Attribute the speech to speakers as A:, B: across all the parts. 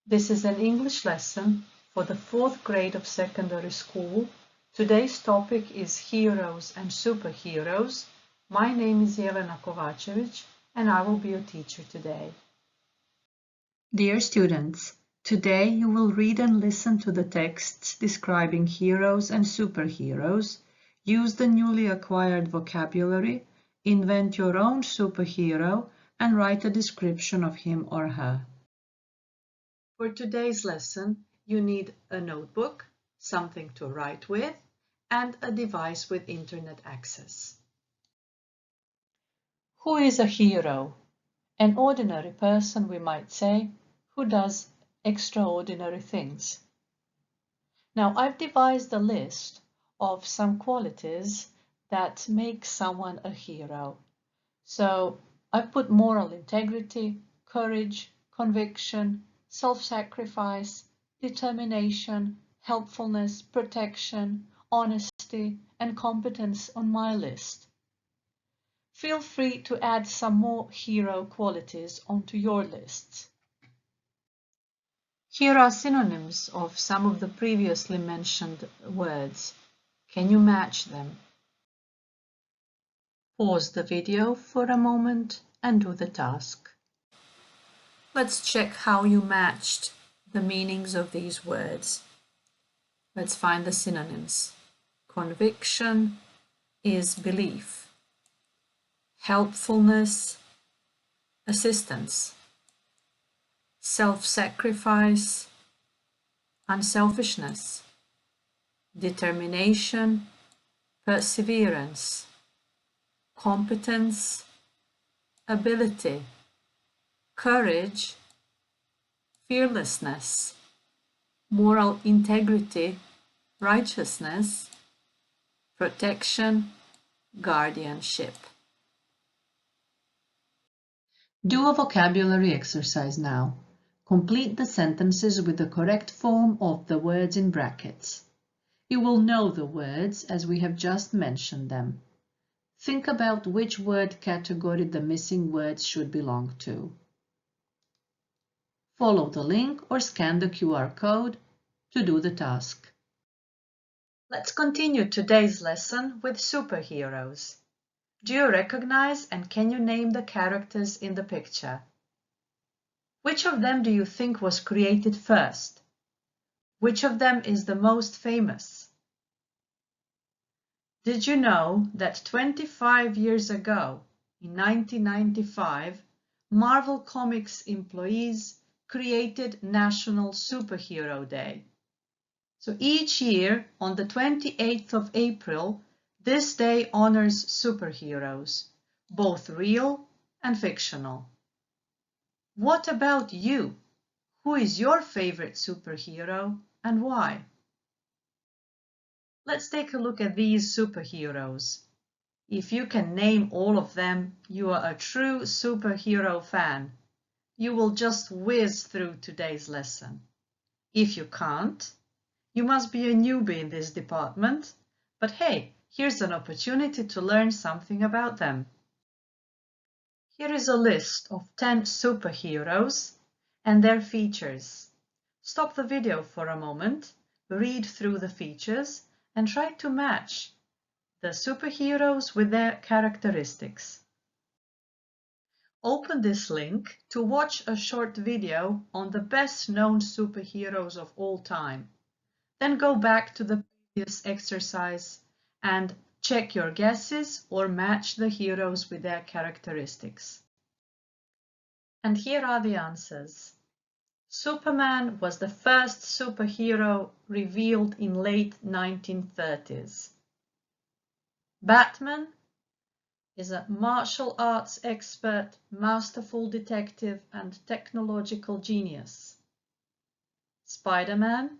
A: This is an English lesson for the 4th grade of secondary school. Today's topic is heroes and superheroes. My name is Jelena Kovačević and I will be your teacher today. Dear students, today you will read and listen to the texts describing heroes and superheroes, use the newly acquired vocabulary, invent your own superhero, and write a description of him or her. For today's lesson, you need a notebook, something to write with, and a device with internet access. Who is a hero? An ordinary person, we might say, who does extraordinary things. Now, I've devised a list of some qualities that make someone a hero. So I've put moral integrity, courage, conviction, self-sacrifice, determination, helpfulness, protection, honesty, and competence on my list. Feel free to add some more hero qualities onto your lists. Here are synonyms of some of the previously mentioned words. Can you match them? Pause the video for a moment and do the task. Let's check how you matched the meanings of these words. Let's find the synonyms. Conviction is belief. Helpfulness, assistance. Self-sacrifice, unselfishness. Determination, perseverance. Competence, ability. Courage, fearlessness. Moral integrity, righteousness. Protection, guardianship. Do a vocabulary exercise now. Complete the sentences with the correct form of the words in brackets. You will know the words as we have just mentioned them. Think about which word category the missing words should belong to. Follow the link or scan the QR code to do the task. Let's continue today's lesson with superheroes. Do you recognize and can you name the characters in the picture? Which of them do you think was created first? Which of them is the most famous? Did you know that 25 years ago, in 1995, Marvel Comics employees created National Superhero Day? So each year, on the 28th of April, this day honors superheroes, both real and fictional. What about you? Who is your favorite superhero and why? Let's take a look at these superheroes. If you can name all of them, you are a true superhero fan. You will just whiz through today's lesson. If you can't, you must be a newbie in this department, but hey, here's an opportunity to learn something about them. Here is a list of 10 superheroes and their features. Stop the video for a moment, read through the features, and try to match the superheroes with their characteristics. Open this link to watch a short video on the best known superheroes of all time. Then go back to the previous exercise and check your guesses or match the heroes with their characteristics. And here are the answers. Superman was the first superhero revealed in late 1930s. Batman is a martial arts expert, masterful detective, and technological genius. Spider-Man,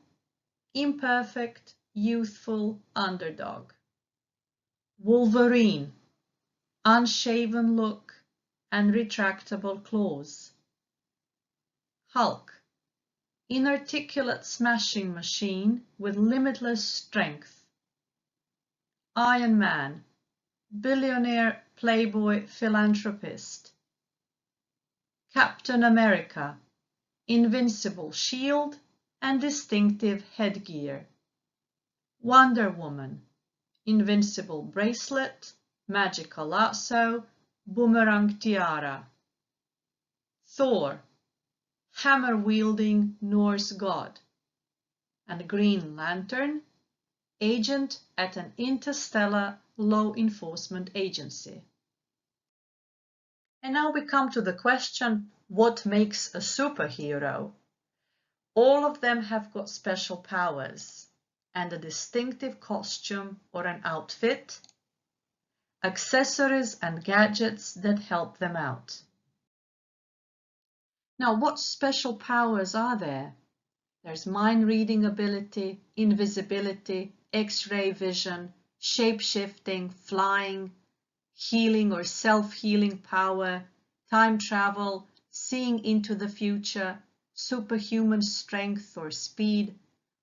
A: imperfect, youthful underdog. Wolverine, unshaven look and retractable claws. Hulk, inarticulate smashing machine with limitless strength. Iron Man, billionaire playboy philanthropist. Captain America, invincible shield, and distinctive headgear. Wonder Woman, invincible bracelet, magical lasso, boomerang tiara. Thor, hammer-wielding Norse god. And Green Lantern, agent at an interstellar law enforcement agency. And now we come to the question, what makes a superhero? All of them have got special powers and a distinctive costume or an outfit, accessories and gadgets that help them out. Now, what special powers are there? There's mind-reading ability, invisibility, X-ray vision, shape-shifting, flying, healing or self-healing power, time travel, seeing into the future, superhuman strength or speed,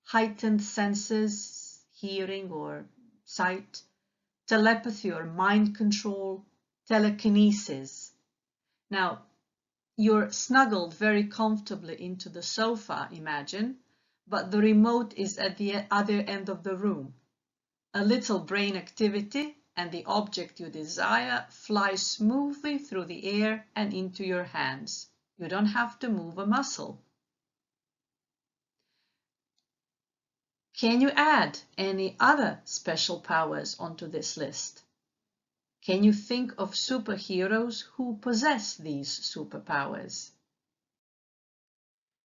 A: heightened senses, hearing or sight, telepathy or mind control, telekinesis. Now, you're snuggled very comfortably into the sofa, imagine, but the remote is at the other end of the room. A little brain activity and the object you desire flies smoothly through the air and into your hands. You don't have to move a muscle. Can you add any other special powers onto this list? Can you think of superheroes who possess these superpowers?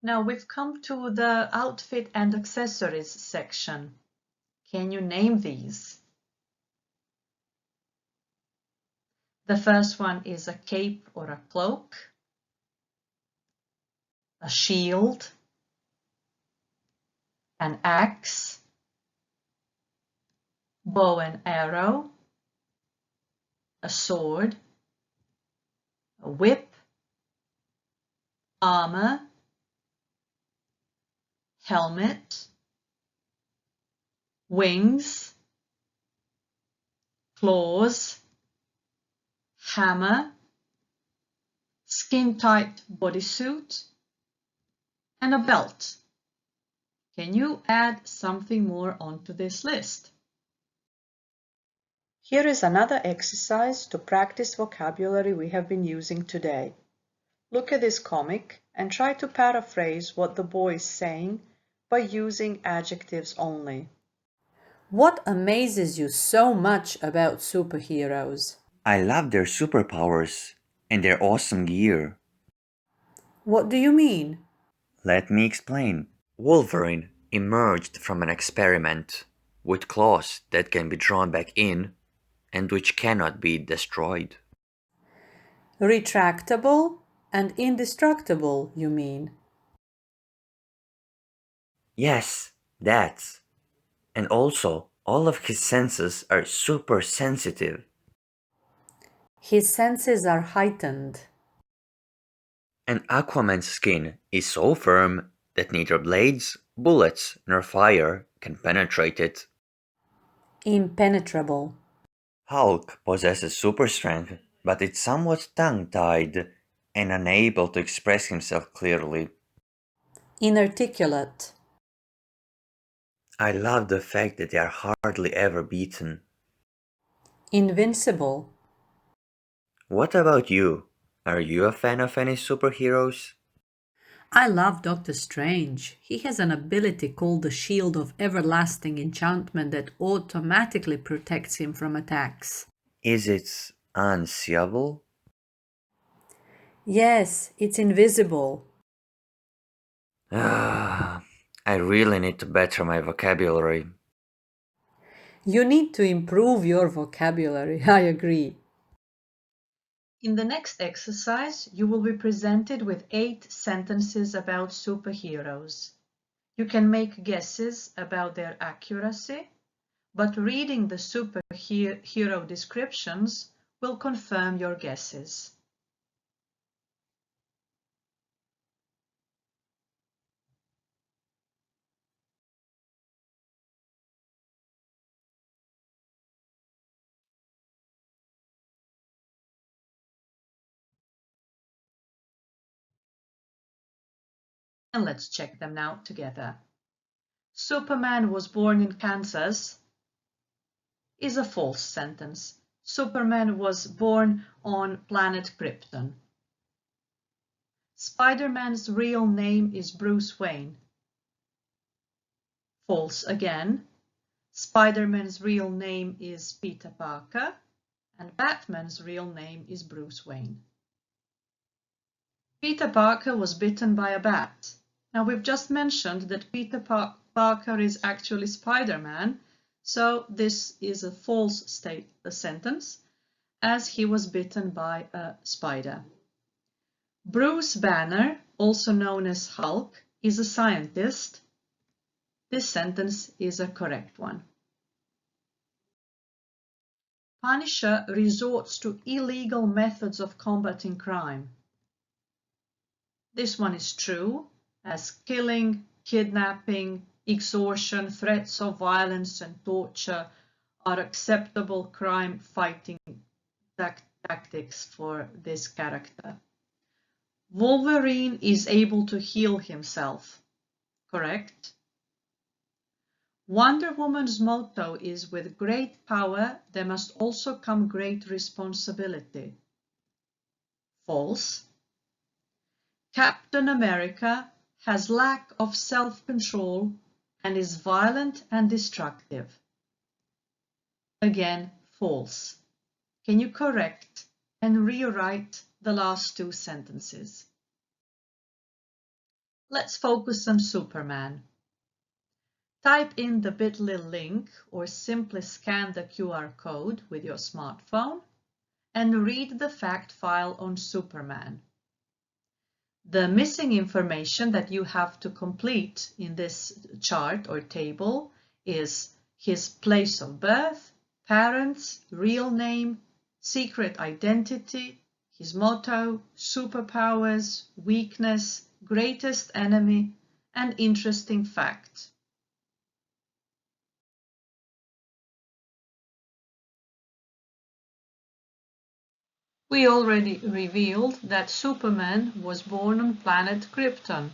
A: Now we've come to the outfit and accessories section. Can you name these? The first one is a cape or a cloak, a shield, an axe, bow and arrow, a sword, a whip, armor, helmet, wings, claws, hammer, skin-tight bodysuit, and a belt. Can you add something more onto this list? Here is another exercise to practice vocabulary we have been using today. Look at this comic and try to paraphrase what the boy is saying by using adjectives only. What amazes you so much about superheroes?
B: I love their superpowers and their awesome gear.
A: What do you mean?
B: Let me explain. Wolverine emerged from an experiment with claws that can be drawn back in and which cannot be destroyed.
A: Retractable and indestructible, you mean?
B: Yes, that's. And also, all of his senses are super sensitive.
A: His senses are heightened.
B: And Aquaman's skin is so firm that neither blades, bullets, nor fire can penetrate it.
A: Impenetrable.
B: Hulk possesses super strength, but is somewhat tongue-tied and unable to express himself clearly.
A: Inarticulate.
B: I love the fact that they are hardly ever beaten.
A: Invincible.
B: What about you? Are you a fan of any superheroes?
A: I love Doctor Strange. He has an ability called the Shield of Everlasting Enchantment that automatically protects him from attacks.
B: Is it unseeable?
A: Yes, it's invisible.
B: Ah, I really need to better my vocabulary.
A: You need to improve your vocabulary, I agree. In the next exercise, you will be presented with 8 sentences about superheroes. You can make guesses about their accuracy, but reading the superhero descriptions will confirm your guesses. And let's check them now together. Superman was born in Kansas is a false sentence. Superman was born on planet Krypton. Spider-Man's real name is Bruce Wayne. False again. Spider-Man's real name is Peter Parker, and Batman's real name is Bruce Wayne. Peter Parker was bitten by a bat. Now we've just mentioned that Peter Parker is actually Spider-Man, so this is a false sentence, as he was bitten by a spider. Bruce Banner, also known as Hulk, is a scientist. This sentence is a correct one. Punisher resorts to illegal methods of combating crime. This one is true, as killing, kidnapping, extortion, threats of violence and torture are acceptable crime-fighting tactics for this character. Wolverine is able to heal himself. Correct? Wonder Woman's motto is, with great power, there must also come great responsibility. False. Captain America has lack of self-control and is violent and destructive. Again, false. Can you correct and rewrite the last two sentences? Let's focus on Superman. Type in the bit.ly link or simply scan the QR code with your smartphone and read the fact file on Superman. The missing information that you have to complete in this chart or table is his place of birth, parents, real name, secret identity, his motto, superpowers, weakness, greatest enemy, and interesting fact. We already revealed that Superman was born on planet Krypton.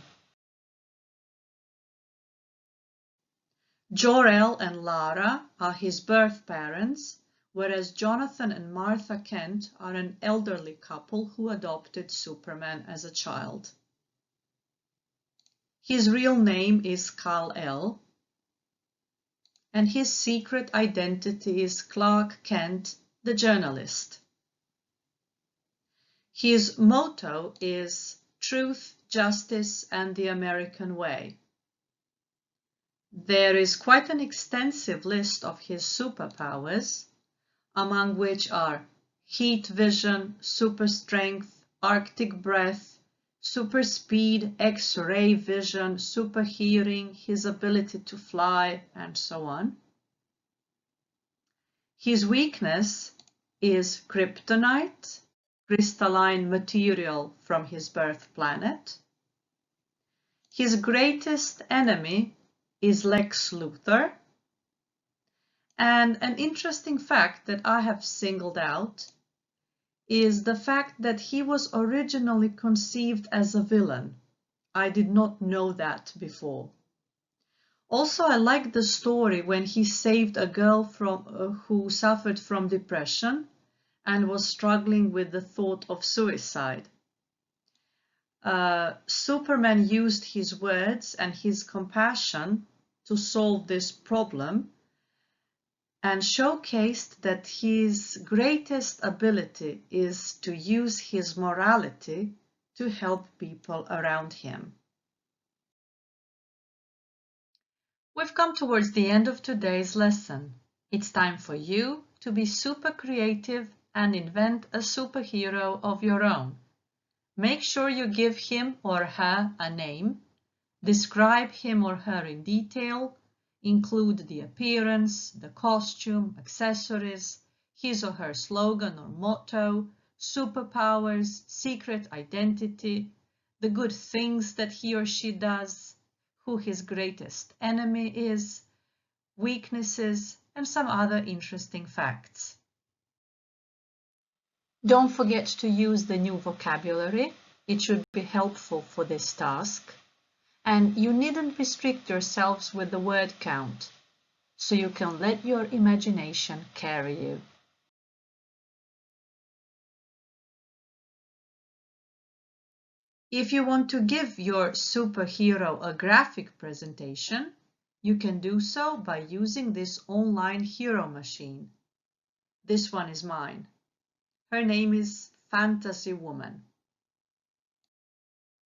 A: Jor-El and Lara are his birth parents, whereas Jonathan and Martha Kent are an elderly couple who adopted Superman as a child. His real name is Kal-El, and his secret identity is Clark Kent, the journalist. His motto is truth, justice, and the American way. There is quite an extensive list of his superpowers, among which are heat vision, super strength, Arctic breath, super speed, X-ray vision, super hearing, his ability to fly, and so on. His weakness is kryptonite, crystalline material from his birth planet. His greatest enemy is Lex Luthor. And an interesting fact that I have singled out is the fact that he was originally conceived as a villain. I did not know that before. Also, I like the story when he saved a girl who suffered from depression and was struggling with the thought of suicide. Superman used his words and his compassion to solve this problem and showcased that his greatest ability is to use his morality to help people around him. We've come towards the end of today's lesson. It's time for you to be super creative and invent a superhero of your own. Make sure you give him or her a name, describe him or her in detail, include the appearance, the costume, accessories, his or her slogan or motto, superpowers, secret identity, the good things that he or she does, who his greatest enemy is, weaknesses, and some other interesting facts. Don't forget to use the new vocabulary. It should be helpful for this task. And you needn't restrict yourselves with the word count, so you can let your imagination carry you. If you want to give your superhero a graphic presentation, you can do so by using this online hero machine. This one is mine. Her name is Fantasy Woman.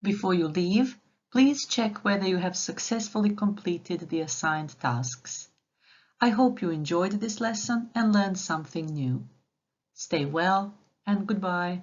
A: Before you leave, please check whether you have successfully completed the assigned tasks. I hope you enjoyed this lesson and learned something new. Stay well and goodbye.